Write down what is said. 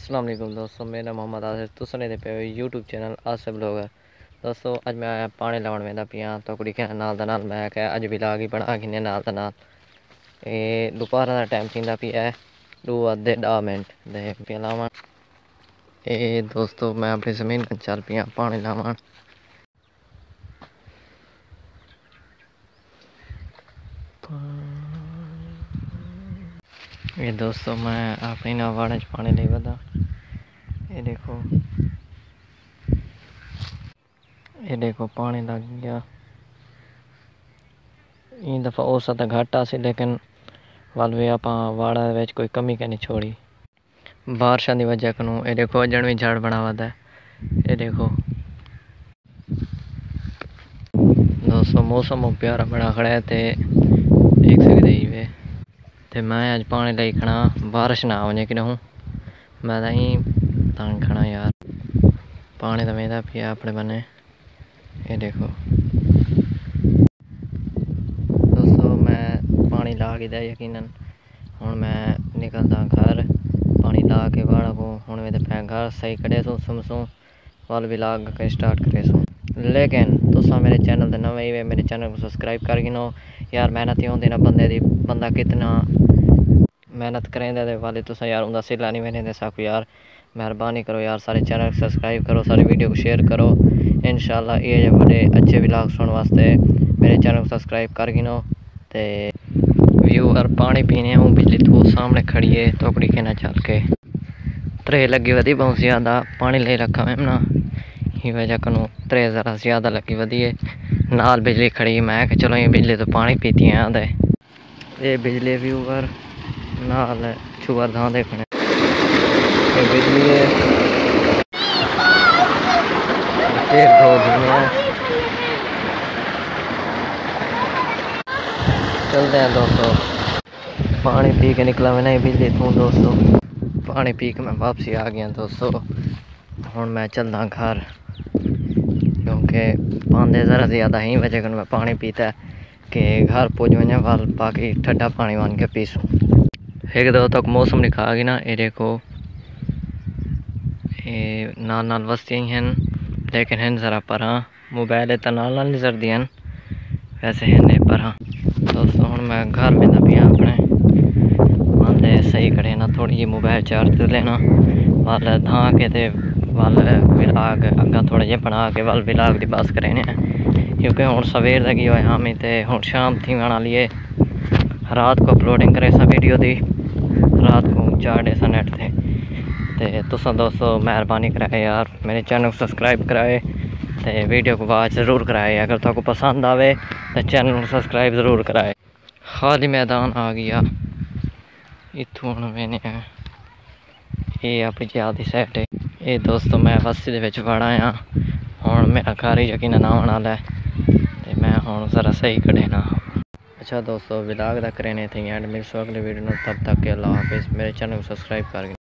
अस्सलाम वालेकुम दोस्तों, मेरा मोहम्मद आसिफ तो सुने दे पे यूट्यूब चैनल आसिफ ब्लॉगर। दोस्तों अज मैं पानी लाउण वेंदा पिया तो कुड़ी के नाल मैं क्या अज भी लाग ही बना किन्ने नाल दोपहर का टाइम थींदा पिया 2 अद्धे 10 मिनट दे पिया लावन। दोस्तों मैं अपनी ज़मीन पर चल पिया पानी लावन। ये दोस्तों मैं अपनी नावाड़े च पानी ले वदा। ये देखो पानी लग गया। इन दफ़ा औसा तो घट आसी लेकिन वाल भी आप वाड़ा विच कोई कमी नहीं छोड़ी बारिशा की वजह कनू। ये देखो अजन भी झाड़ बना वदा है। ये देखो दोस्तों मौसम प्यारा बड़ा खड़ा है देख सकते ही वे। ते मैं अज पानी ले खड़ा बारिश ना वजे कि हूँ मैं तंग खड़ा यार। पानी तो वेंदा पिया अपने बने। ये देखो दोस्तों मैं पानी ला के दिया यकीनन। हुण मैं निकलदा घर पानी ला के वाड़ा को हुण वे पे घर सही कड़े सू वाल भी लाग के स्टार्ट करे सू। लेकिन तुसा मेरे चैनल ते नवे ही मेरे चैनल को सब्सक्राइब कर गिनो यार। मेहनत ही होंदी ना बंदा कितना मेहनत करें वाले तुसा यार उनका सिला नहीं मैंने दे सको यार। मेहरबानी करो यार, सारे चैनल को सब्सक्राइब करो, सारी वीडियो को शेयर करो। इंशाल्लाह ये बड़े अच्छे व्लॉग सुनने वास्ते मेरे चैनल को सब्सक्राइब कर गिनो। ते व्यूअर पानी पीने हूँ बिजली तो सामने खड़ी है तो अपनी के ना चल के त्रे लगी वधी बहुत ज़्यादा पानी ले रखा मैं ना ही वजह कनू त्रे ज़रा ज़्यादा लगी वधी है नाल बिजली खड़ी। मैं कि चलो ये बिजली तो पानी पीती है आदे ये बिजली व्यूअर नाल छुअर धां देखने ये बिजली है फिर धो धुआं चलते हैं दोस्तों। पानी पी के निकला मैं नहीं बिजली तू दोस्तों। पानी पी के मैं वापसी आ गया दोस्तों। हुण मैं चलदा घर क्योंकि पांदे ज़रा ज़्यादा ही वजह कर मैं पानी पीता कि घर पुज वजा वाल बाकी ठंडा पानी बन के पीसूँ। एक दो तक मौसम दिखा गई ना। ये देखो ये नाल वस्ती हैं लेकिन हैं ज़रा पर मोबाइल तो नाल नजर दी वैसे हैं पर। दोस्तों हूँ मैं घर में पिया अपने आंदे सही करे ना थोड़ी जी मोबाइल चार्ज कर लेना वाल धां के ते वाल विलाग अग्गा थोड़ा जे बना के वाल विलाग की बस करें क्योंकि हूँ सवेर तक ही होया हमें तो हूँ शाम थी आने लिए रात को अपलोडिंग करे सा वीडियो दी रात को 4 डे सा नेट थे। तुसा दोस्तों मेहरबानी कराए यार मेरे चैनल को सब्सक्राइब कराए तो वीडियो को वॉच ज़रूर कराए। अगर तुमको पसंद आवे तो चैनल को सब्सक्राइब ज़रूर कराए। खाली मैदान आ गया इतों मैंने ये अपनी ज्यादा साइड है। ये दोस्तों मैं बस्ती के वड़ा आया हूँ मेरा घर ही यकीन आने वाला है तो मैं हूँ ज़रा सही कड़े ना। अच्छा दोस्तों व्लॉग तक रहने थे एंड मिलसो अगले वीडियो तब तक के अल्लाह हाफिज़। मेरे चैनल को सब्सक्राइब कर